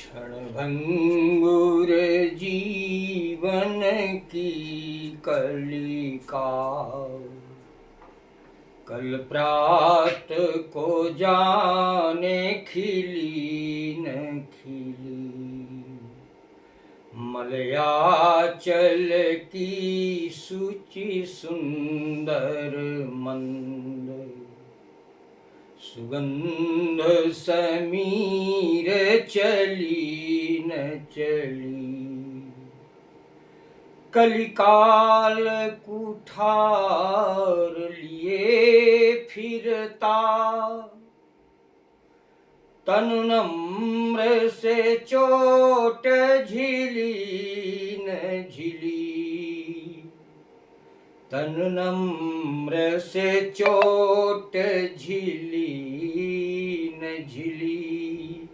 क्षणभंगुर जीवन की कलिका, कल प्रात को जाने खिली न खिली। मलयाचल की सुचि सुंदर मंद, सुगंध समीर चली न चली। कलिकाल कुठार लिए फिरता, तन नम्र से चोट झिली न झिली। तन नम्र से चोट झिली न झिली।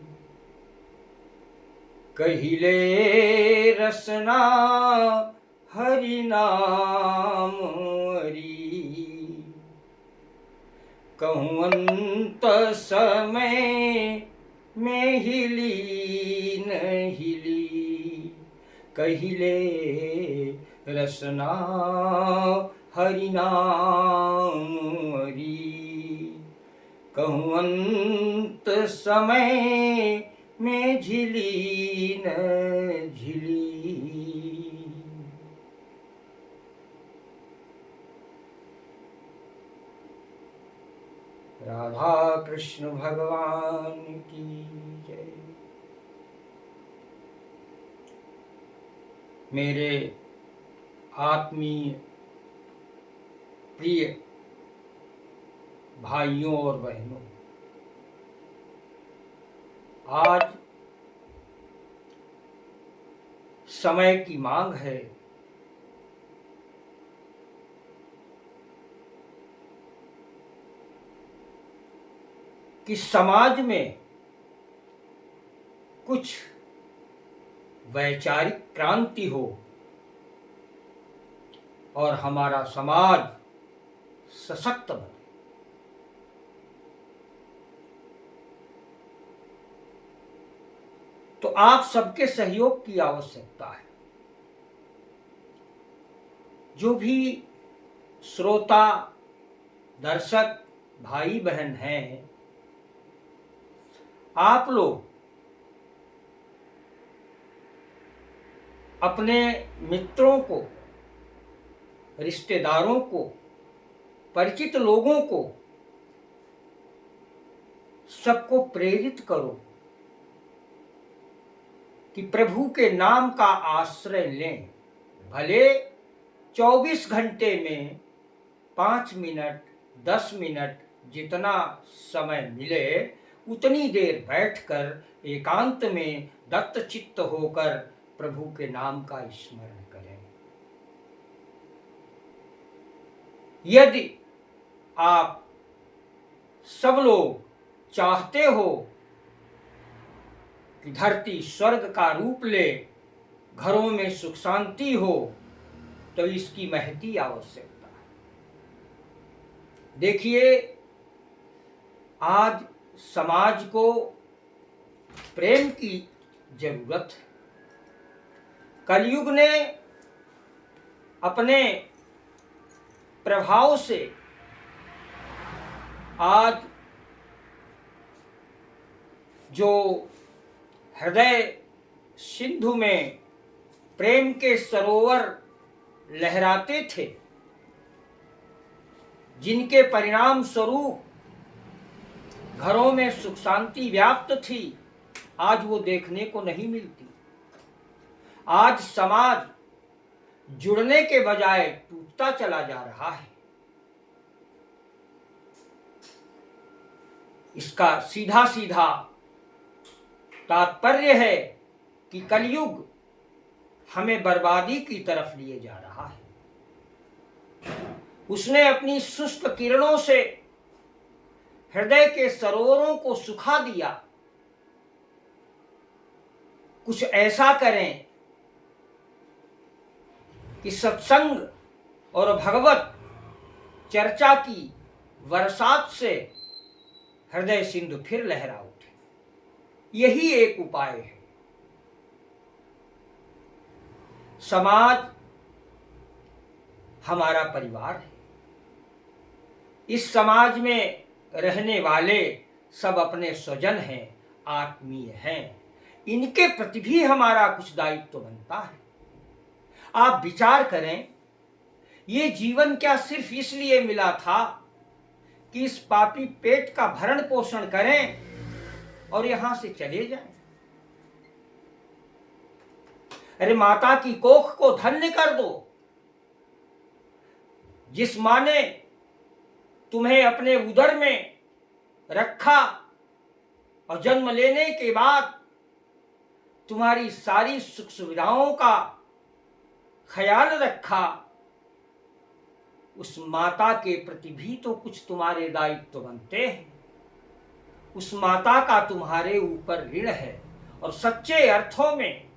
कहिले रसना हरि नाम हरि, कहूँ अंत समय में हिली न हिली। कहिले रसना हरि नाम हरि, कहूँ अंत समय में झिली न झिली। राधा कृष्ण भगवान की जय। मेरे आत्मीय प्रिय भाइयों और बहनों, आज समय की मांग है कि समाज में कुछ वैचारिक क्रांति हो और हमारा समाज सशक्त बने। तो आप सबके सहयोग की आवश्यकता है। जो भी श्रोता दर्शक भाई बहन हैं, आप लोग अपने मित्रों को, रिश्तेदारों को, परिचित लोगों को, सबको प्रेरित करो कि प्रभु के नाम का आश्रय लें। भले 24 घंटे में 5 मिनट 10 मिनट जितना समय मिले उतनी देर बैठकर एकांत में दत्तचित्त होकर प्रभु के नाम का स्मरण करें। यदि आप सब लोग चाहते हो कि धरती स्वर्ग का रूप ले, घरों में सुख शांति हो, तो इसकी महती आवश्यकता है। देखिए, आज समाज को प्रेम की जरूरत है। कलयुग ने अपने प्रभाव से आज जो हृदय सिंधु में प्रेम के सरोवर लहराते थे, जिनके परिणाम स्वरूप घरों में सुख शांति व्याप्त थी, आज वो देखने को नहीं मिलती। आज समाज जुड़ने के बजाय टूटता चला जा रहा है। इसका सीधा सीधा तात्पर्य है कि कलयुग हमें बर्बादी की तरफ लिए जा रहा है। उसने अपनी शुष्क किरणों से हृदय के सरोवरों को सुखा दिया। कुछ ऐसा करें कि सत्संग और भगवत चर्चा की बरसात से हृदय सिंधु फिर लहरा उठे। यही एक उपाय है। समाज हमारा परिवार है। इस समाज में रहने वाले सब अपने स्वजन हैं, आत्मीय हैं। इनके प्रति भी हमारा कुछ दायित्व बनता है। आप विचार करें, ये जीवन क्या सिर्फ इसलिए मिला था कि इस पापी पेट का भरण पोषण करें और यहां से चले जाएं? अरे माता की कोख को धन्य कर दो। जिस मां ने तुम्हें अपने उदर में रखा और जन्म लेने के बाद तुम्हारी सारी सुख सुविधाओं का ख्याल रखा, उस माता के प्रति भी तो कुछ तुम्हारे दायित्व बनते हैं। उस माता का तुम्हारे ऊपर ऋण है और सच्चे अर्थों में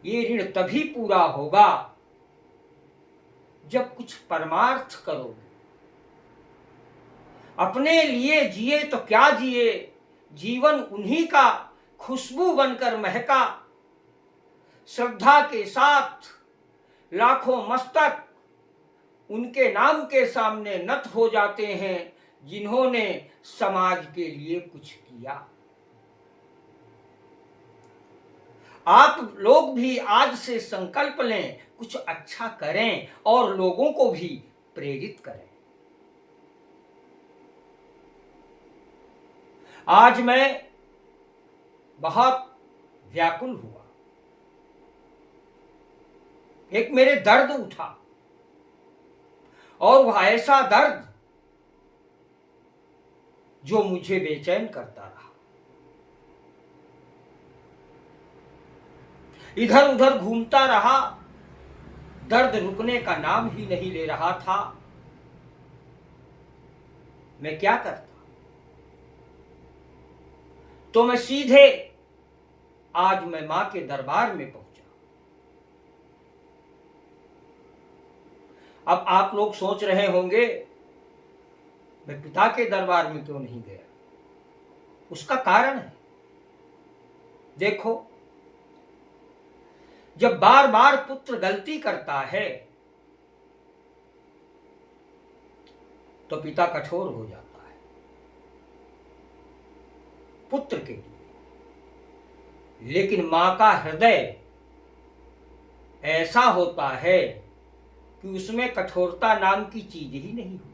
ये ऋण तभी पूरा होगा जब कुछ परमार्थ करोगे। अपने लिए जिए तो क्या जिए, जीवन उन्हीं का खुशबू बनकर महका। श्रद्धा के साथ लाखों मस्तक उनके नाम के सामने नत हो जाते हैं जिन्होंने समाज के लिए कुछ किया। आप लोग भी आज से संकल्प लें, कुछ अच्छा करें और लोगों को भी प्रेरित करें। आज मैं बहुत व्याकुल हुआ। एक मेरे दर्द उठा और वह ऐसा दर्द जो मुझे बेचैन करता रहा। इधर उधर घूमता रहा, दर्द रुकने का नाम ही नहीं ले रहा था। मैं क्या करता? तो मैं सीधे आज मैं मां के दरबार में पहुंचा। अब आप लोग सोच रहे होंगे मैं पिता के दरबार में क्यों नहीं गया? उसका कारण है। देखो, जब बार बार पुत्र गलती करता है तो पिता कठोर हो जाता है पुत्र के लिए, लेकिन मां का हृदय ऐसा होता है कि उसमें कठोरता नाम की चीज ही नहीं होती।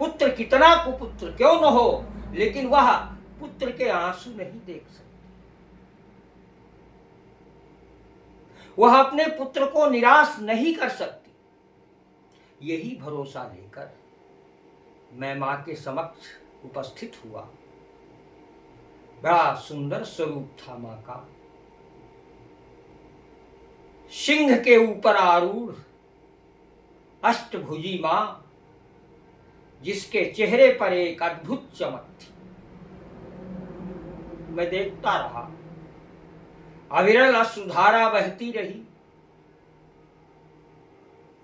पुत्र कितना कुपुत्र क्यों न हो, लेकिन वह पुत्र के आंसू नहीं देख सकता। वह अपने पुत्र को निराश नहीं कर सकती। यही भरोसा लेकर मैं मां के समक्ष उपस्थित हुआ। बड़ा सुंदर स्वरूप था मां का। सिंह के ऊपर आरूढ़ अष्टभुजी मां, जिसके चेहरे पर एक अद्भुत चमक थी। मैं देखता रहा, अविरल अश्रुधारा बहती रही,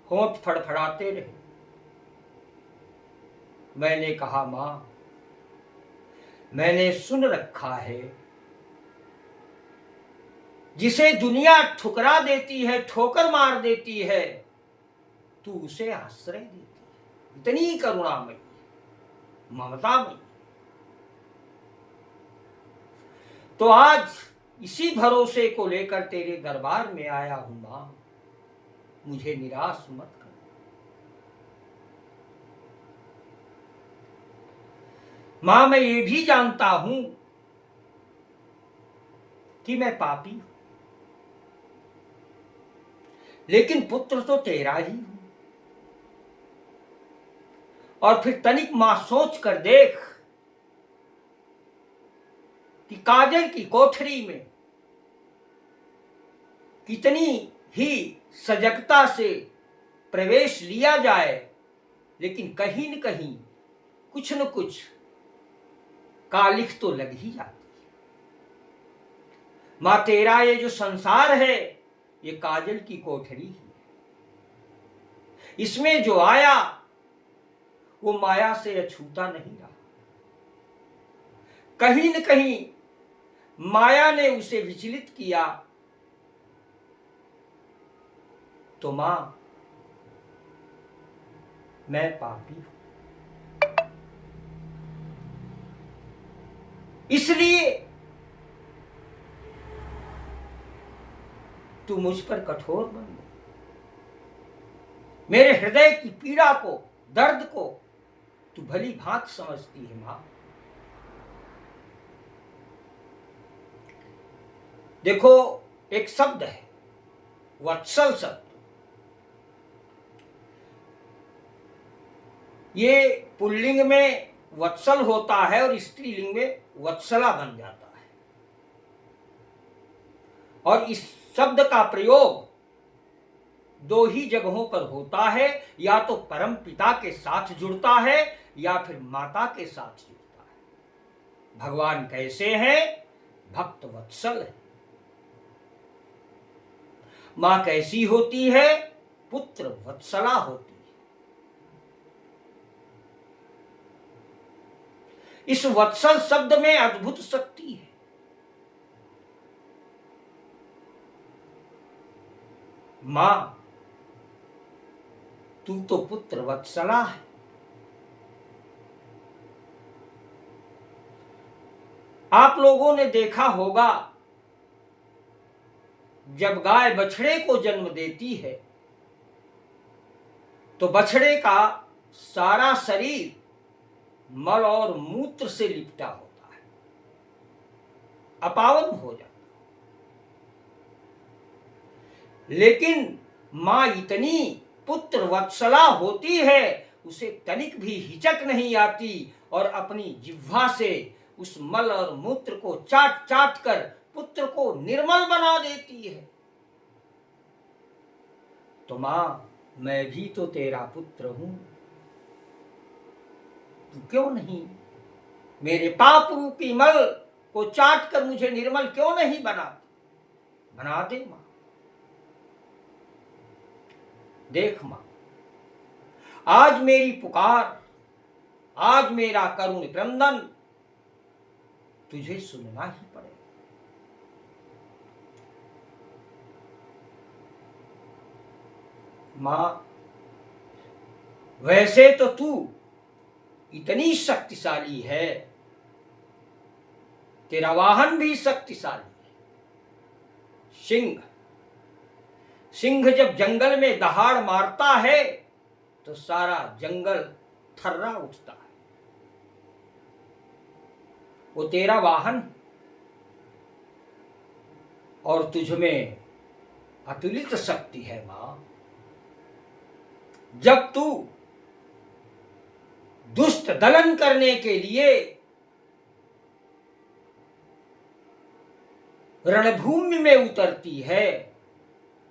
होंठ फड़फड़ाते रहे। मैंने कहा, मां, मैंने सुन रखा है, जिसे दुनिया ठुकरा देती है, ठोकर मार देती है, तू उसे आश्रय देती है। इतनी करुणामयी, ममतामयी। तो आज इसी भरोसे को लेकर तेरे दरबार में आया हूं। मां, मुझे निराश मत कर। मां, मैं ये भी जानता हूं कि मैं पापी हूं, लेकिन पुत्र तो तेरा ही हूं। और फिर तनिक मां सोच कर देख कि काजल की कोठरी में कितनी ही सजगता से प्रवेश लिया जाए, लेकिन कहीं न कहीं कुछ न कुछ कालिख तो लग ही जाती है। मां, तेरा ये जो संसार है, ये काजल की कोठरी है। इसमें जो आया वो माया से अछूता नहीं रहा। कहीं न कहीं माया ने उसे विचलित किया तो मां, मैं पापी हूं, इसलिए तू मुझ पर कठोर बन गई। मेरे हृदय की पीड़ा को, दर्द को तू भली भांत समझती है मां। देखो, एक शब्द है वत्सल शब्द, ये पुल्लिंग में वत्सल होता है और स्त्रीलिंग में वत्सला बन जाता है। और इस शब्द का प्रयोग दो ही जगहों पर होता है, या तो परम पिता के साथ जुड़ता है या फिर माता के साथ जुड़ता है। भगवान कैसे हैं? भक्त वत्सल है। मां कैसी होती है? पुत्र वत्सला होती है। इस वत्सल शब्द में अद्भुत शक्ति है। मां, तू तो पुत्र वत्सला है। आप लोगों ने देखा होगा, जब गाय बछड़े को जन्म देती है तो बछड़े का सारा शरीर मल और मूत्र से लिपटा होता है, अपावन हो जाता है। लेकिन मां इतनी पुत्र वत्सला होती है, उसे तनिक भी हिचक नहीं आती और अपनी जिह्वा से उस मल और मूत्र को चाट चाट कर पुत्र को निर्मल बना देती है। तो मां, मैं भी तो तेरा पुत्र हूं, तू क्यों नहीं मेरे पाप रूपी मल को चाट कर मुझे निर्मल क्यों नहीं बना दे मां। देख मां, आज मेरी पुकार, आज मेरा करुण क्रंदन तुझे सुनना ही पड़ेगा। मां, वैसे तो तू इतनी शक्तिशाली है, तेरा वाहन भी शक्तिशाली है, सिंह। सिंह जब जंगल में दहाड़ मारता है तो सारा जंगल थर्रा उठता है। वो तेरा वाहन, और तुझ में अतुलित शक्ति है मां। जब तू दुष्ट दलन करने के लिए रणभूमि में उतरती है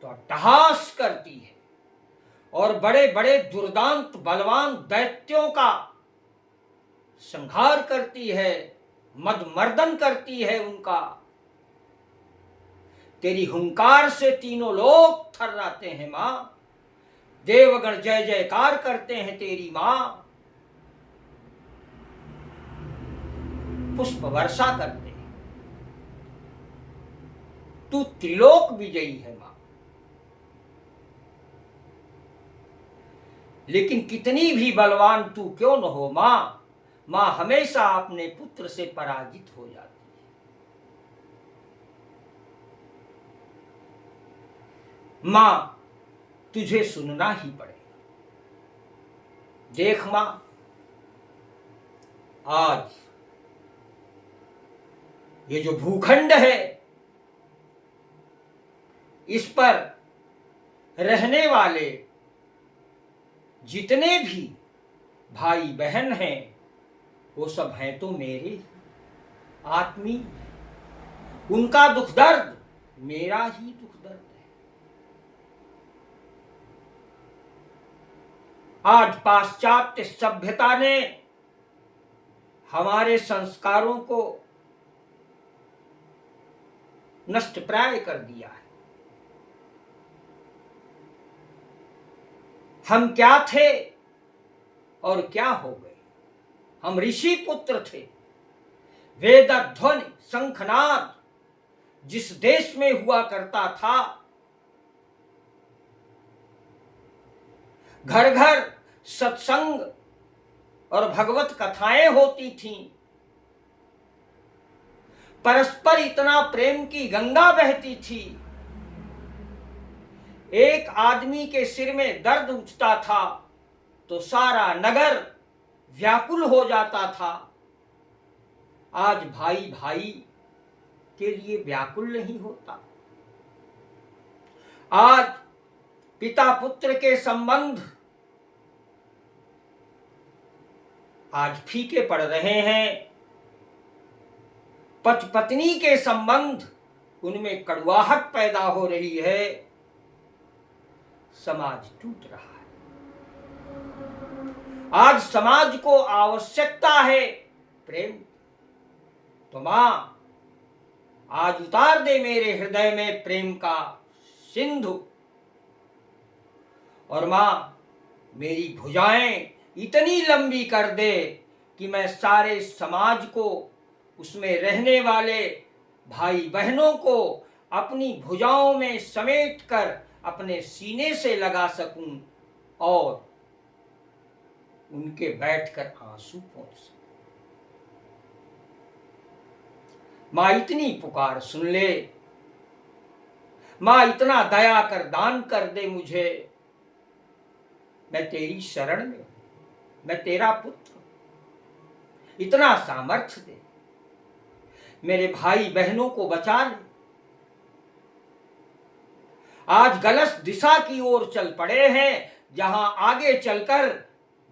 तो अट्टहास करती है और बड़े बड़े दुर्दांत बलवान दैत्यों का संहार करती है, मदमर्दन करती है उनका। तेरी हुंकार से तीनों लोग थर्राते हैं मां। देवगण जय जयकार करते हैं तेरी मां। पुष्प वर्षा करते हैं। तू त्रिलोक विजयी है मां। लेकिन कितनी भी बलवान तू क्यों न हो मां, मां हमेशा अपने पुत्र से पराजित हो जाती है। मां, तुझे सुनना ही पड़ेगा। देख मां, आज ये जो भूखंड है, इस पर रहने वाले जितने भी भाई बहन हैं, वो सब हैं तो मेरे आत्मीय। उनका दुख दर्द मेरा ही दुख दर्द है। आज पाश्चात्य सभ्यता ने हमारे संस्कारों को नष्ट प्राय कर दिया है। हम क्या थे और क्या हो गए? हम ऋषि पुत्र थे। वेद ध्वनि शंखनाद जिस देश में हुआ करता था, घर घर सत्संग और भगवत कथाएं होती थीं। परस्पर इतना प्रेम की गंगा बहती थी। एक आदमी के सिर में दर्द उठता था तो सारा नगर व्याकुल हो जाता था। आज भाई भाई के लिए व्याकुल नहीं होता। आज पिता पुत्र के संबंध आज फीके पड़ रहे हैं। पति पत्नी के संबंध, उनमें कड़वाहट पैदा हो रही है। समाज टूट रहा है। आज समाज को आवश्यकता है प्रेम। तो मां, आज उतार दे मेरे हृदय में प्रेम का सिंधु। और मां, मेरी भुजाएं इतनी लंबी कर दे कि मैं सारे समाज को, उसमें रहने वाले भाई बहनों को अपनी भुजाओं में समेट कर अपने सीने से लगा सकूं और उनके बैठकर आंसू पोंछ सकूं। मां, इतनी पुकार सुन ले। मां, इतना दया कर, दान कर दे मुझे। मैं तेरी शरण में, मैं तेरा पुत्र। इतना सामर्थ्य दे, मेरे भाई बहनों को बचा ले। आज गलत दिशा की ओर चल पड़े हैं, जहां आगे चलकर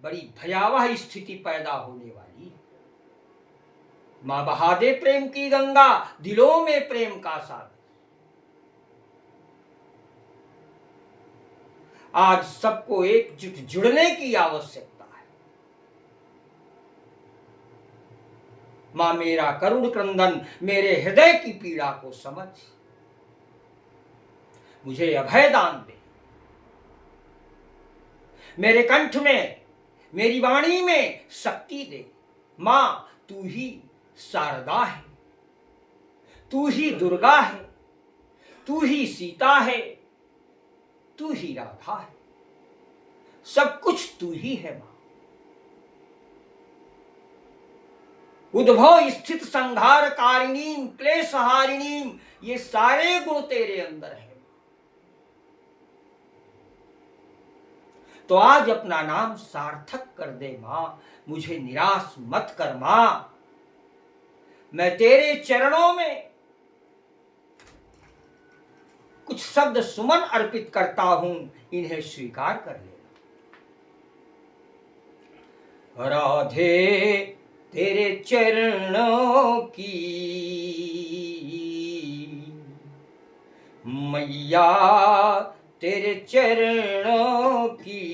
बड़ी भयावह स्थिति पैदा होने वाली है। मां, बहा दे प्रेम की गंगा, दिलों में प्रेम का सागर। आज सबको एकजुट जुड़ने की आवश्यकता है। मां, मेरा करुण क्रंदन, मेरे हृदय की पीड़ा को समझ, मुझे अभय दान दे। मेरे कंठ में, मेरी वाणी में शक्ति दे। मां, तू ही शारदा है, तू ही दुर्गा है, तू ही सीता है, तू ही राधा है। सब कुछ तू ही है मां। उद्भव स्थित संहार कारिणीम क्लेश हारिणीम, ये सारे गुण तेरे अंदर है। तो आज अपना नाम सार्थक कर दे मां, मुझे निराश मत कर मां। मैं तेरे चरणों में कुछ शब्द सुमन अर्पित करता हूं, इन्हें स्वीकार कर लेना। राधे तेरे चरणों की मैया, तेरे चरणों की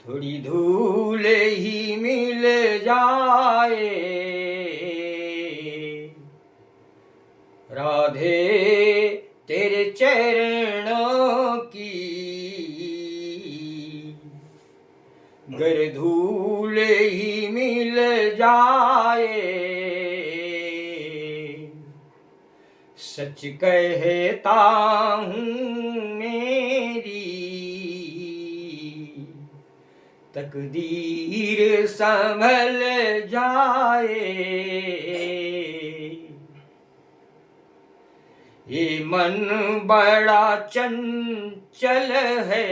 थोड़ी धूल ही मिल जाए। राधे तेरे चरणों की गर धूल ही मिल जाए। सच कहता हूँ मेरी तकदीर संभल जाए। ये मन बड़ा चंचल है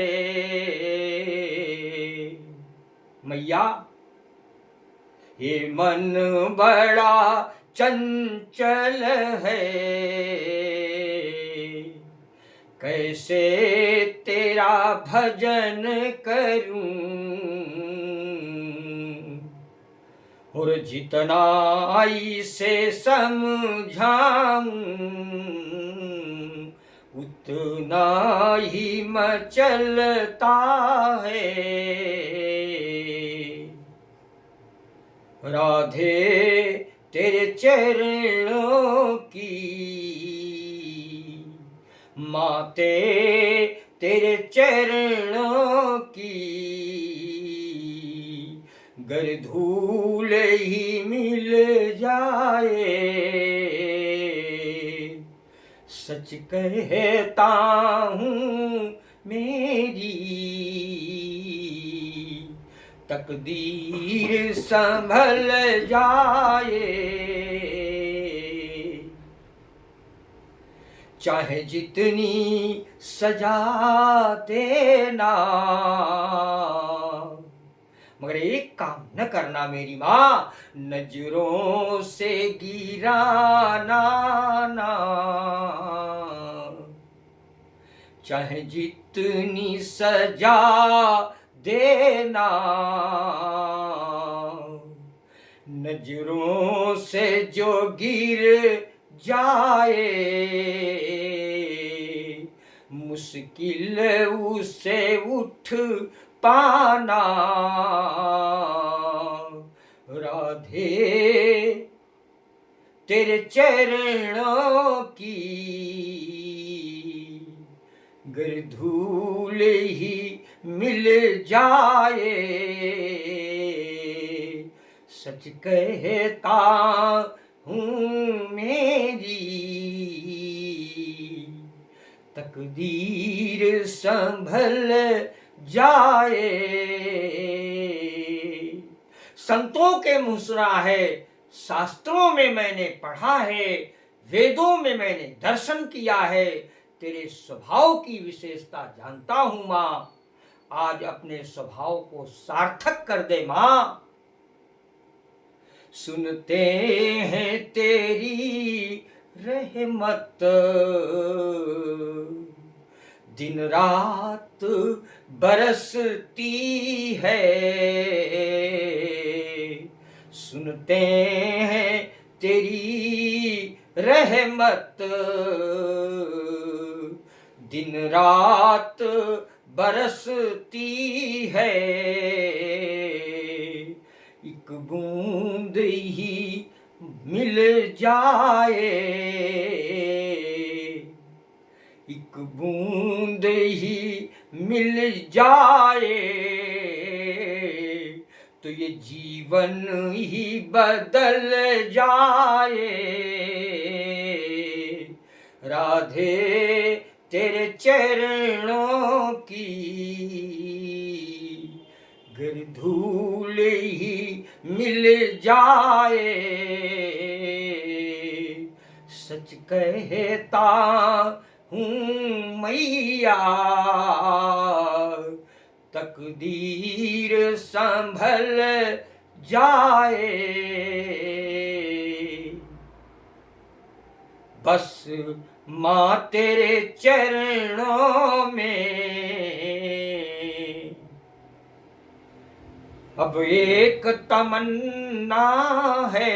मैया, ये मन बड़ा चंचल है। कैसे तेरा भजन करूं और जितना इसे समझाऊं उतना ही मचलता है। राधे तेरे चरणों की माते, तेरे चरणों की गर धूल ही मिल जाए। सच कहता हूँ मेरी तकदीर संभल जाए, चाहे जितनी सजा देना, मगर एक काम न करना मेरी माँ, नजरों से गिराना ना। चाहे जितनी सजा देना, नजरों से जो गिर जाए, मुश्किल उसे उठ पाना। राधे तेरे चरणों की गर धूल ही मिल जाए, सच कहता हूँ मेरी तकदीर संभल जाए। संतों के मुँह सुना है, शास्त्रों में मैंने पढ़ा है, वेदों में मैंने दर्शन किया है, तेरे स्वभाव की विशेषता जानता हूँ माँ। आज अपने स्वभाव को सार्थक कर दे माँ। सुनते हैं तेरी रहमत, दिन रात बरसती है। सुनते हैं तेरी रहमत, दिन रात बरसती है। एक बूंद ही मिल जाए, एक बूंद ही मिल जाए, तो ये जीवन ही बदल जाए। राधे तेरे चरणों की गर धूल ही मिल जाए, सच कहता हूँ मैया तकदीर संभल जाए। बस माँ तेरे चरणों में अब एक तमन्ना है,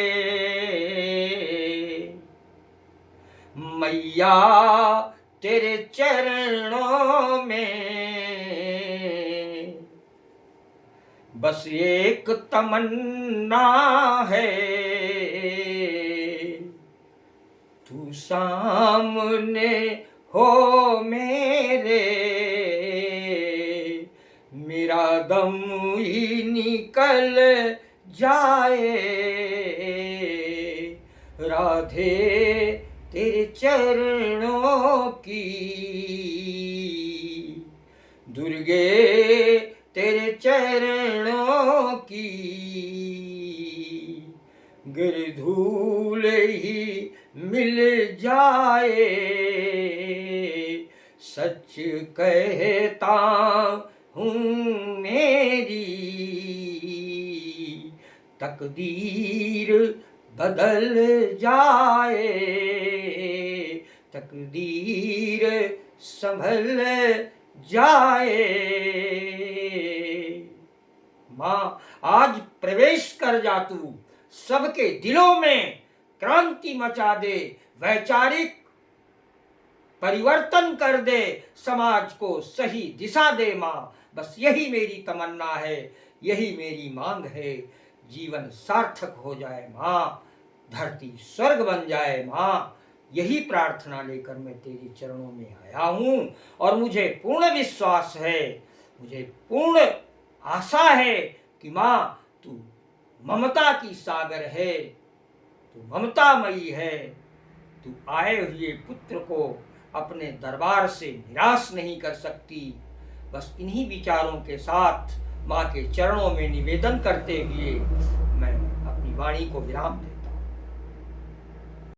मैया तेरे चरणों में बस एक तमन्ना है, तू सामने हो मेरे, मेरा दम ही निकल जाए। राधे तेरे चरणों की, दुर्गे तेरे चरणों की गिर धूल ही मिल जाए। सच कहता हूँ मेरी तकदीर बदल जाए, तकदीर संभल जाए। माँ आज प्रवेश कर जा तू, सबके दिलों में क्रांति मचा दे, वैचारिक परिवर्तन कर दे, समाज को सही दिशा दे माँ। बस यही मेरी तमन्ना है, यही मेरी मांग है। जीवन सार्थक हो जाए माँ, धरती स्वर्ग बन जाए माँ। यही प्रार्थना लेकर मैं तेरे चरणों में आया हूँ और मुझे पूर्ण विश्वास है, मुझे पूर्ण आशा है कि माँ तू ममता की सागर है, तू ममतामयी है। तू आए हुए पुत्र को अपने दरबार से निराश नहीं कर सकती। बस इन्हीं विचारों के साथ माँ के चरणों में निवेदन करते हुए मैं अपनी वाणी को विराम देता हूँ।